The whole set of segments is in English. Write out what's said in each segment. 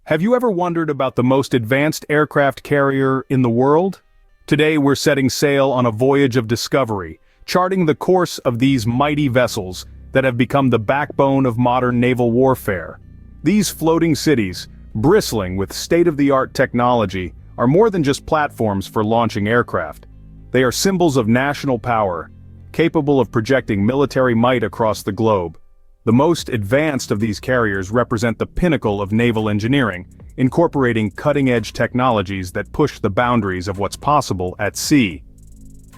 Have you ever wondered about the most advanced aircraft carrier in the world? Today we're setting sail on a voyage of discovery, charting the course of these mighty vessels that have become the backbone of modern naval warfare. These floating cities, bristling with state-of-the-art technology, are more than just platforms for launching aircraft. They are symbols of national power, capable of projecting military might across the globe. The most advanced of these carriers represent the pinnacle of naval engineering, incorporating cutting-edge technologies that push the boundaries of what's possible at sea.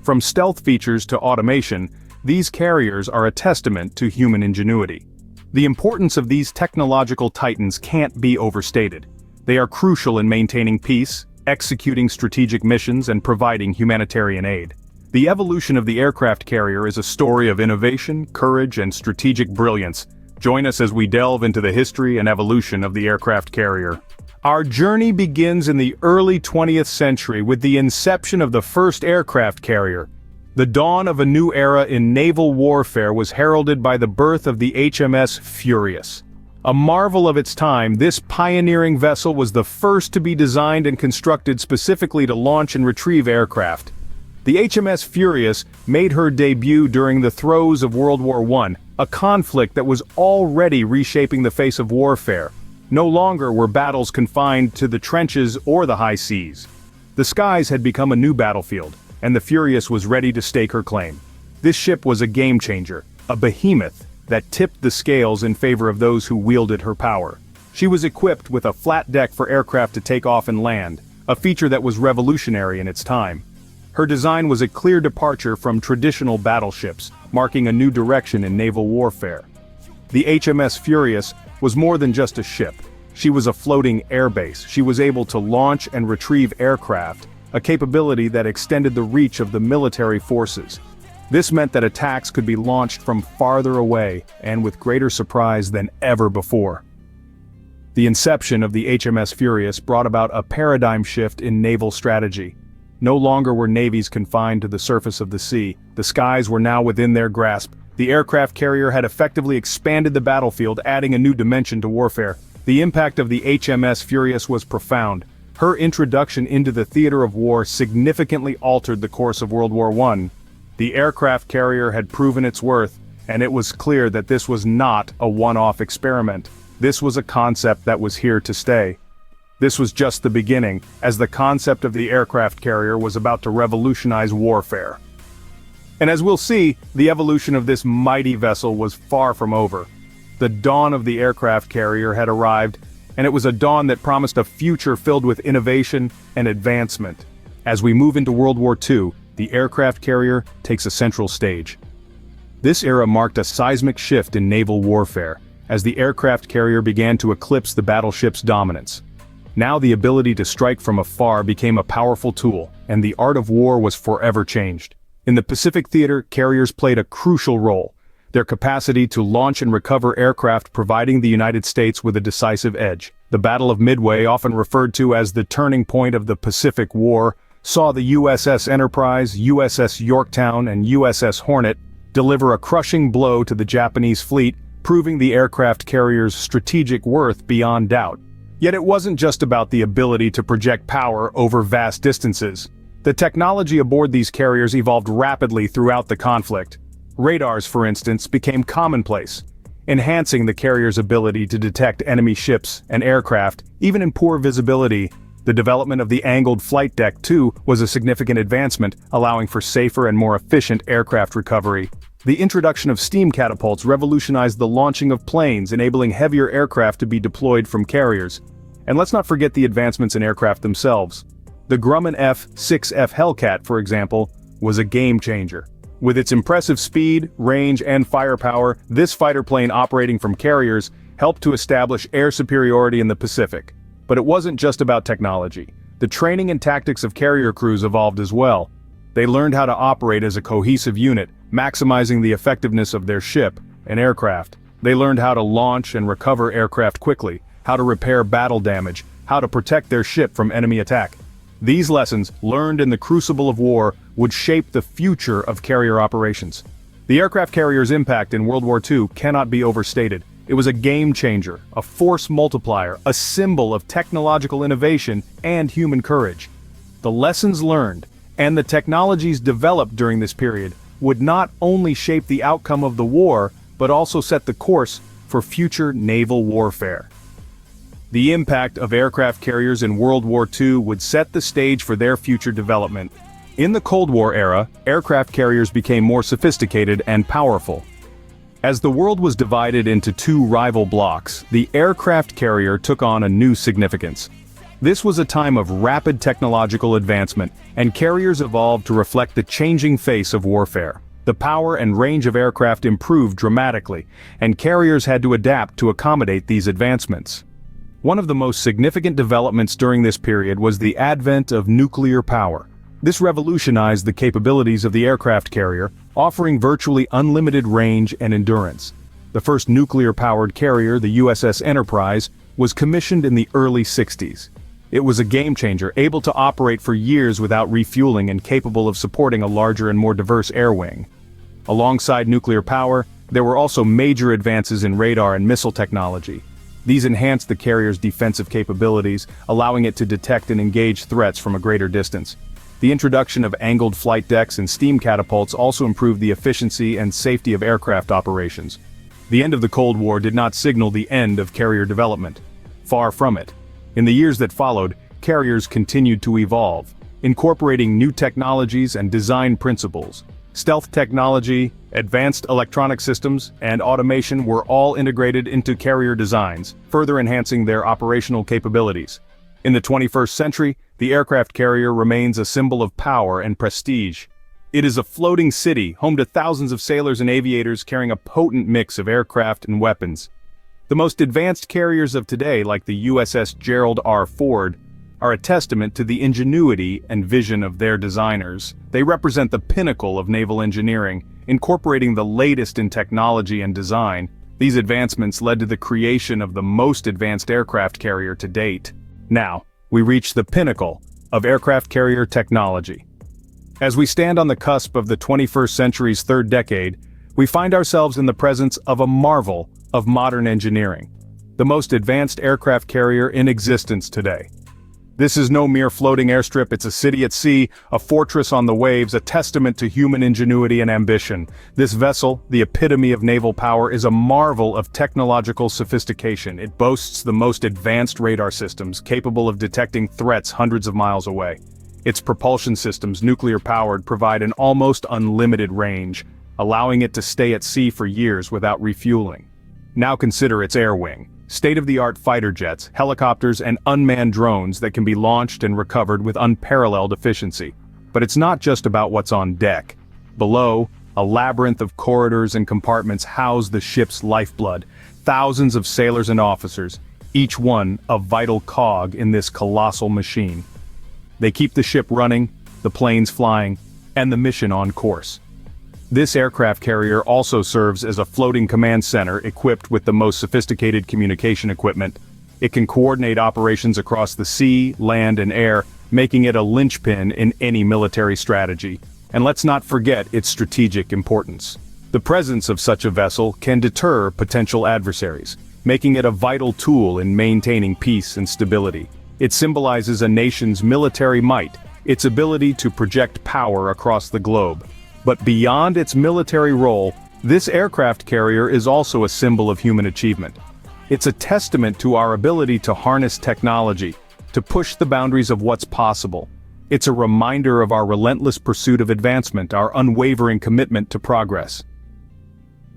From stealth features to automation, these carriers are a testament to human ingenuity. The importance of these technological titans can't be overstated. They are crucial in maintaining peace, executing strategic missions, and providing humanitarian aid. The evolution of the aircraft carrier is a story of innovation, courage, and strategic brilliance. Join us as we delve into the history and evolution of the aircraft carrier. Our journey begins in the early 20th century with the inception of the first aircraft carrier. The dawn of a new era in naval warfare was heralded by the birth of the HMS Furious. A marvel of its time, this pioneering vessel was the first to be designed and constructed specifically to launch and retrieve aircraft. The HMS Furious made her debut during the throes of World War I, a conflict that was already reshaping the face of warfare. No longer were battles confined to the trenches or the high seas. The skies had become a new battlefield, and the Furious was ready to stake her claim. This ship was a game-changer, a behemoth that tipped the scales in favor of those who wielded her power. She was equipped with a flat deck for aircraft to take off and land, a feature that was revolutionary in its time. Her design was a clear departure from traditional battleships, marking a new direction in naval warfare. The HMS Furious was more than just a ship. She was a floating airbase. She was able to launch and retrieve aircraft, a capability that extended the reach of the military forces. This meant that attacks could be launched from farther away and with greater surprise than ever before. The inception of the HMS Furious brought about a paradigm shift in naval strategy. No longer were navies confined to the surface of the sea. The skies were now within their grasp. The aircraft carrier had effectively expanded the battlefield, adding a new dimension to warfare. The impact of the HMS Furious was profound. Her introduction into the theater of war significantly altered the course of World War I. The aircraft carrier had proven its worth, and it was clear that this was not a one-off experiment. This was a concept that was here to stay. This was just the beginning, as the concept of the aircraft carrier was about to revolutionize warfare. And as we'll see, the evolution of this mighty vessel was far from over. The dawn of the aircraft carrier had arrived, and it was a dawn that promised a future filled with innovation and advancement. As we move into World War II, the aircraft carrier takes a central stage. This era marked a seismic shift in naval warfare, as the aircraft carrier began to eclipse the battleship's dominance. Now the ability to strike from afar became a powerful tool, and the art of war was forever changed. In the Pacific theater, carriers played a crucial role, their capacity to launch and recover aircraft providing the United States with a decisive edge. The Battle of Midway, often referred to as the turning point of the Pacific War, saw the USS Enterprise, USS Yorktown, and USS Hornet deliver a crushing blow to the Japanese fleet, proving the aircraft carrier's strategic worth beyond doubt. Yet it wasn't just about the ability to project power over vast distances. The technology aboard these carriers evolved rapidly throughout the conflict. Radars, for instance, became commonplace, enhancing the carrier's ability to detect enemy ships and aircraft, even in poor visibility. The development of the angled flight deck, too, was a significant advancement, allowing for safer and more efficient aircraft recovery. The introduction of steam catapults revolutionized the launching of planes, enabling heavier aircraft to be deployed from carriers. And let's not forget the advancements in aircraft themselves. The Grumman F-6F Hellcat, for example, was a game-changer. With its impressive speed, range, and firepower, this fighter plane operating from carriers helped to establish air superiority in the Pacific. But it wasn't just about technology. The training and tactics of carrier crews evolved as well. They learned how to operate as a cohesive unit, maximizing the effectiveness of their ship and aircraft. They learned how to launch and recover aircraft quickly, how to repair battle damage, how to protect their ship from enemy attack. These lessons, learned in the crucible of war, would shape the future of carrier operations. The aircraft carrier's impact in World War II cannot be overstated. It was a game changer, a force multiplier, a symbol of technological innovation and human courage. The lessons learned and the technologies developed during this period would not only shape the outcome of the war, but also set the course for future naval warfare. The impact of aircraft carriers in World War II would set the stage for their future development. In the Cold War era, aircraft carriers became more sophisticated and powerful. As the world was divided into two rival blocs, the aircraft carrier took on a new significance. This was a time of rapid technological advancement, and carriers evolved to reflect the changing face of warfare. The power and range of aircraft improved dramatically, and carriers had to adapt to accommodate these advancements. One of the most significant developments during this period was the advent of nuclear power. This revolutionized the capabilities of the aircraft carrier, offering virtually unlimited range and endurance. The first nuclear-powered carrier, the USS Enterprise, was commissioned in the early 60s. It was a game-changer, able to operate for years without refueling and capable of supporting a larger and more diverse air wing. Alongside nuclear power, there were also major advances in radar and missile technology. These enhanced the carrier's defensive capabilities, allowing it to detect and engage threats from a greater distance. The introduction of angled flight decks and steam catapults also improved the efficiency and safety of aircraft operations. The end of the Cold War did not signal the end of carrier development. Far from it. In the years that followed, carriers continued to evolve, incorporating new technologies and design principles. Stealth technology, advanced electronic systems, and automation were all integrated into carrier designs, further enhancing their operational capabilities. In the 21st century, the aircraft carrier remains a symbol of power and prestige. It is a floating city, home to thousands of sailors and aviators carrying a potent mix of aircraft and weapons. The most advanced carriers of today, like the USS Gerald R. Ford, are a testament to the ingenuity and vision of their designers. They represent the pinnacle of naval engineering, incorporating the latest in technology and design. These advancements led to the creation of the most advanced aircraft carrier to date. Now, we reach the pinnacle of aircraft carrier technology. As we stand on the cusp of the 21st century's third decade, we find ourselves in the presence of a marvel of modern engineering, the most advanced aircraft carrier in existence today. This is no mere floating airstrip, it's a city at sea, a fortress on the waves, a testament to human ingenuity and ambition. This vessel, the epitome of naval power, is a marvel of technological sophistication. It boasts the most advanced radar systems, capable of detecting threats hundreds of miles away. Its propulsion systems, nuclear-powered, provide an almost unlimited range, allowing it to stay at sea for years without refueling. Now consider its air wing. State-of-the-art fighter jets, helicopters, and unmanned drones that can be launched and recovered with unparalleled efficiency. But it's not just about what's on deck. Below, a labyrinth of corridors and compartments house the ship's lifeblood, thousands of sailors and officers, each one a vital cog in this colossal machine. They keep the ship running, the planes flying, and the mission on course. This aircraft carrier also serves as a floating command center equipped with the most sophisticated communication equipment. It can coordinate operations across the sea, land, and air, making it a linchpin in any military strategy. And let's not forget its strategic importance. The presence of such a vessel can deter potential adversaries, making it a vital tool in maintaining peace and stability. It symbolizes a nation's military might, its ability to project power across the globe. But beyond its military role, this aircraft carrier is also a symbol of human achievement. It's a testament to our ability to harness technology, to push the boundaries of what's possible. It's a reminder of our relentless pursuit of advancement, our unwavering commitment to progress.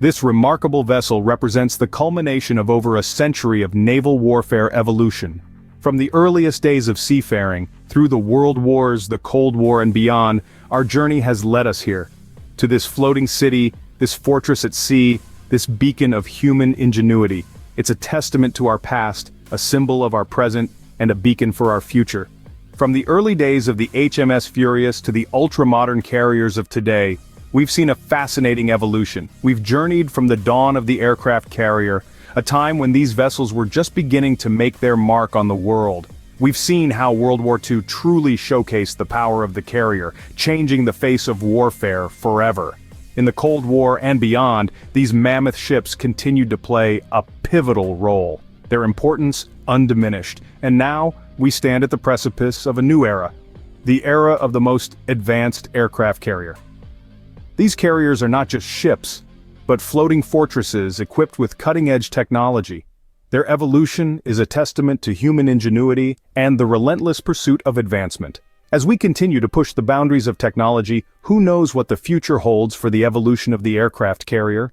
This remarkable vessel represents the culmination of over a century of naval warfare evolution. From the earliest days of seafaring, through the World Wars, the Cold War, and beyond, our journey has led us here. To this floating city, this fortress at sea, this beacon of human ingenuity. It's a testament to our past, a symbol of our present, and a beacon for our future. From the early days of the HMS Furious to the ultra-modern carriers of today, we've seen a fascinating evolution. We've journeyed from the dawn of the aircraft carrier, a time when these vessels were just beginning to make their mark on the world. We've seen how World War II truly showcased the power of the carrier, changing the face of warfare forever. In the Cold War and beyond, these mammoth ships continued to play a pivotal role, their importance undiminished. And now, we stand at the precipice of a new era, the era of the most advanced aircraft carrier. These carriers are not just ships, but floating fortresses equipped with cutting-edge technology. Their evolution is a testament to human ingenuity and the relentless pursuit of advancement. As we continue to push the boundaries of technology, who knows what the future holds for the evolution of the aircraft carrier?